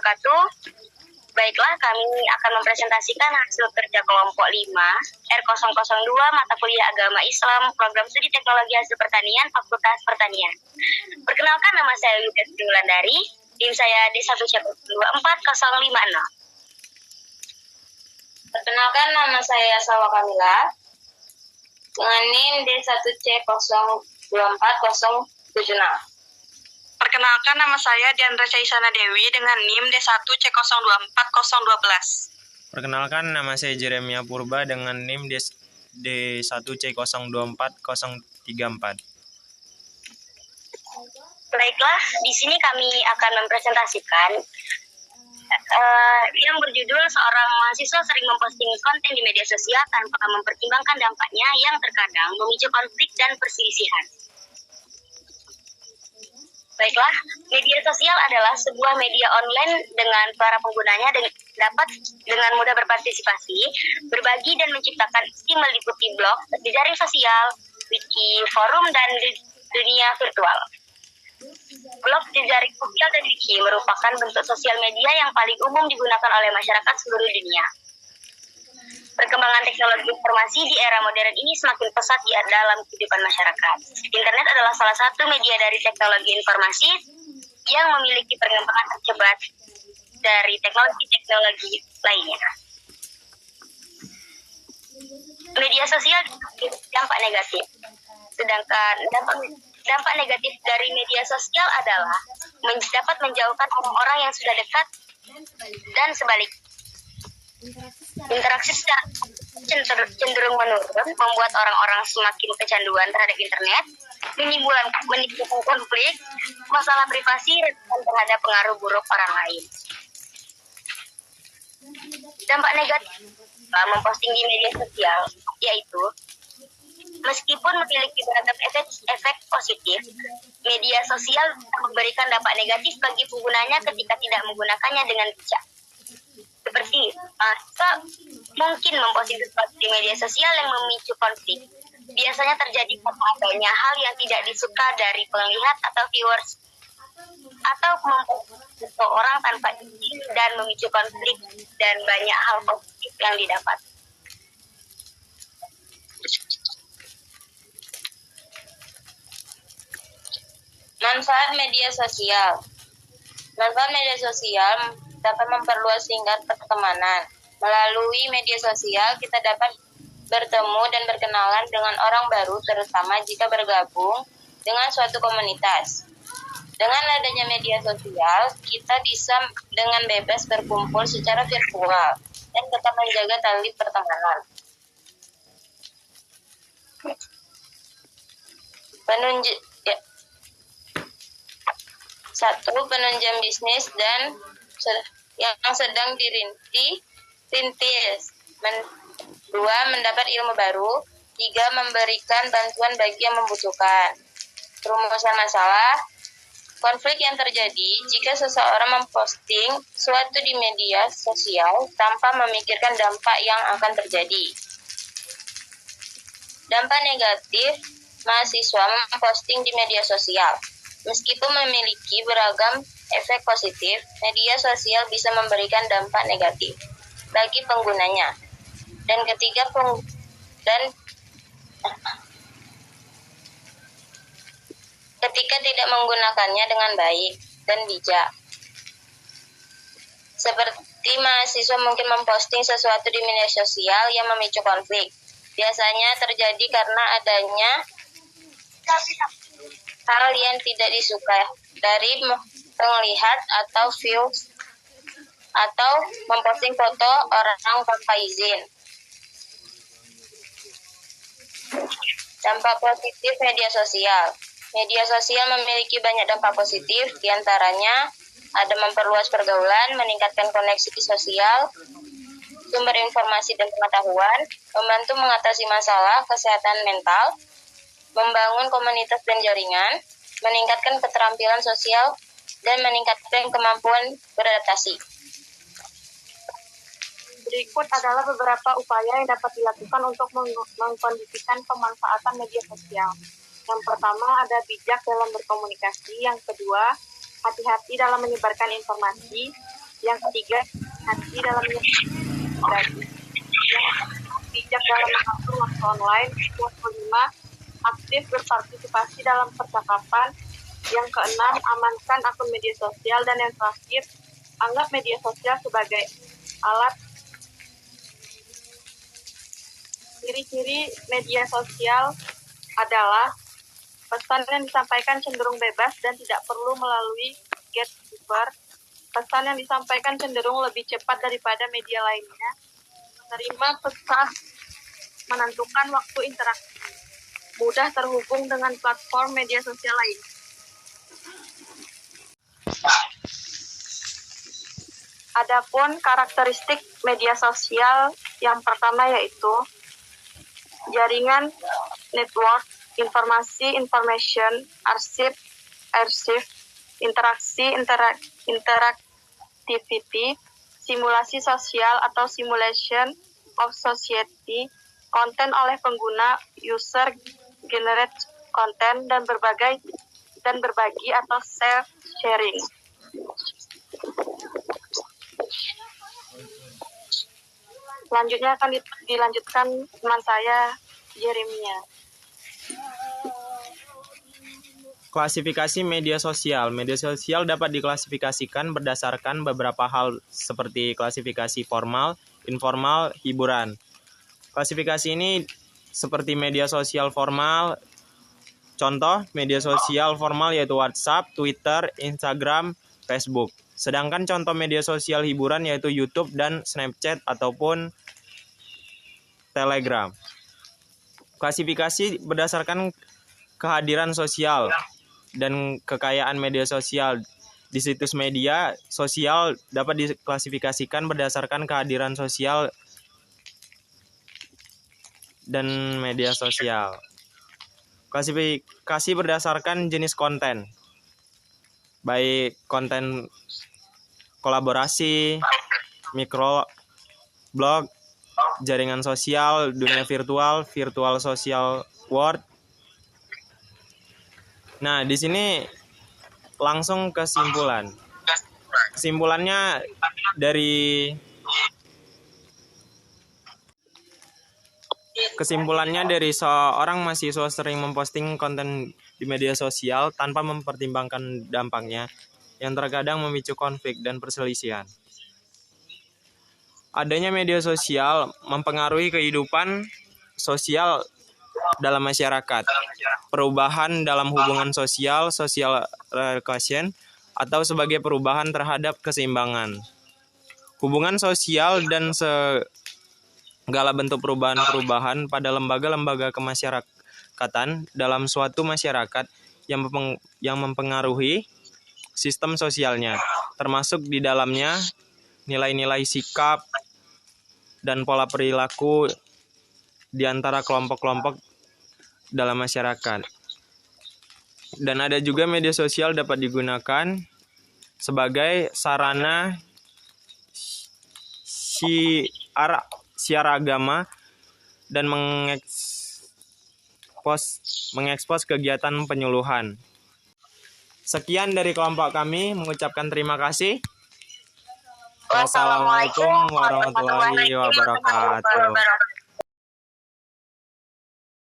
wabarakatuh. Baiklah, kami akan mempresentasikan hasil kerja kelompok 5 R002 mata kuliah agama Islam program studi teknologi hasil pertanian Fakultas Pertanian. Perkenalkan, nama saya Yudas Wulandari, NIM saya D1C24050. Perkenalkan, nama saya Salwa Kamila dengan NIM D1C024076. Perkenalkan, nama saya Diandra Caisana Dewi dengan NIM D1C024012. Perkenalkan, nama saya Jeremia Purba dengan NIM D1C024034. Baiklah, di sini kami akan mempresentasikan yang berjudul seorang mahasiswa sering memposting konten di media sosial tanpa mempertimbangkan dampaknya yang terkadang memicu konflik dan perselisihan. Baiklah, media sosial adalah sebuah media online dengan para penggunanya dapat dengan mudah berpartisipasi, berbagi dan menciptakan isi meliputi blog, jejaring sosial, wiki, forum, dan dunia virtual. Blog, jejaring sosial, dan wiki merupakan bentuk sosial media yang paling umum digunakan oleh masyarakat seluruh dunia. Perkembangan teknologi informasi di era modern ini semakin pesat di dalam kehidupan masyarakat. Internet adalah salah satu media dari teknologi informasi yang memiliki perkembangan tercepat dari teknologi-teknologi lainnya. Media sosial dampak negatif. Sedangkan dampak negatif dari media sosial adalah dapat menjauhkan orang-orang yang sudah dekat dan sebaliknya. Interaksi secara cenderung menurun, membuat orang-orang semakin kecanduan terhadap internet, menimbulkan konflik, masalah privasi, dan terhadap pengaruh buruk orang lain. Dampak negatif memposting di media sosial yaitu meskipun memiliki beragam efek positif, media sosial memberikan dampak negatif bagi penggunanya ketika tidak menggunakannya dengan bijak. Seperti mungkin memposting sesuatu di media sosial yang memicu konflik. Biasanya terjadi karena adanya hal yang tidak disuka dari pelihat atau viewers, atau memposting seseorang tanpa izin dan memicu konflik, dan banyak hal positif yang didapat. Manfaat media sosial. Manfaat media sosial dapat memperluas lingkar pertemanan. Melalui media sosial, kita dapat bertemu dan berkenalan dengan orang baru, terutama jika bergabung dengan suatu komunitas. Dengan adanya media sosial, kita bisa dengan bebas berkumpul secara virtual dan tetap menjaga tali pertemanan. Penunjang bisnis dan yang sedang dirintis. 2. Mendapat ilmu baru. 3. Memberikan bantuan bagi yang membutuhkan. Perumusan masalah. Konflik yang terjadi jika seseorang memposting sesuatu di media sosial tanpa memikirkan dampak yang akan terjadi. Dampak negatif mahasiswa memposting di media sosial. Meskipun memiliki beragam efek positif, media sosial bisa memberikan dampak negatif bagi penggunanya. Dan ketika tidak menggunakannya dengan baik dan bijak. Seperti mahasiswa mungkin memposting sesuatu di media sosial yang memicu konflik. Biasanya terjadi karena adanya hal yang tidak disuka dari penglihat atau views, atau memposting foto orang tanpa izin. Dampak positif media sosial. Media sosial memiliki banyak dampak positif, diantaranya ada memperluas pergaulan, meningkatkan koneksi sosial, sumber informasi dan pengetahuan, membantu mengatasi masalah kesehatan mental, membangun komunitas dan jaringan, meningkatkan keterampilan sosial, dan meningkatkan kemampuan beradaptasi. Berikut adalah beberapa upaya yang dapat dilakukan untuk mengkondisikan pemanfaatan media sosial. Yang pertama, ada bijak dalam berkomunikasi. Yang kedua, hati-hati dalam menyebarkan informasi. Yang ketiga, hati dalam menyesuaikan. Yang bijak dalam mengatur waktu online. Yang kelima, aktif berpartisipasi dalam percakapan. Yang keenam, amankan akun media sosial. Dan yang terakhir, anggap media sosial sebagai alat. Ciri-ciri media sosial adalah pesan yang disampaikan cenderung bebas dan tidak perlu melalui gatekeeper. Pesan yang disampaikan cenderung lebih cepat daripada media lainnya. Menerima pesan, menentukan waktu interaksi. Mudah terhubung dengan platform media sosial lain. Adapun karakteristik media sosial yang pertama yaitu jaringan, network, informasi, information, arsip, interaksi, interactivity, simulasi sosial atau simulation of society, konten oleh pengguna, user generate content, dan berbagi atau self sharing. Selanjutnya akan dilanjutkan teman saya, Jeremia. Klasifikasi media sosial. Media sosial dapat diklasifikasikan berdasarkan beberapa hal seperti klasifikasi formal, informal, hiburan. Klasifikasi ini seperti media sosial formal. Contoh, media sosial formal yaitu WhatsApp, Twitter, Instagram, Facebook. Sedangkan contoh media sosial hiburan yaitu YouTube dan Snapchat ataupun Telegram. Klasifikasi berdasarkan kehadiran sosial dan kekayaan media sosial. Di situs media sosial dapat diklasifikasikan berdasarkan kehadiran sosial dan media sosial. Klasifikasi berdasarkan jenis konten, baik konten kolaborasi, microblog, jaringan sosial, dunia virtual, virtual social world. Nah, di sini langsung kesimpulan. Kesimpulannya dari seorang mahasiswa sering memposting konten di media sosial tanpa mempertimbangkan dampaknya, yang terkadang memicu konflik dan perselisihan. Adanya media sosial mempengaruhi kehidupan sosial dalam masyarakat, perubahan dalam hubungan sosial, social relation, atau sebagai perubahan terhadap keseimbangan hubungan sosial dan segala bentuk perubahan pada lembaga-lembaga kemasyarakatan dalam suatu masyarakat yang mempengaruhi sistem sosialnya, termasuk di dalamnya nilai-nilai sikap dan pola perilaku di antara kelompok-kelompok dalam masyarakat. Dan ada juga media sosial dapat digunakan sebagai sarana siar agama dan mengekspos kegiatan penyuluhan. Sekian dari kelompok kami, mengucapkan terima kasih. Wassalamualaikum warahmatullahi wabarakatuh.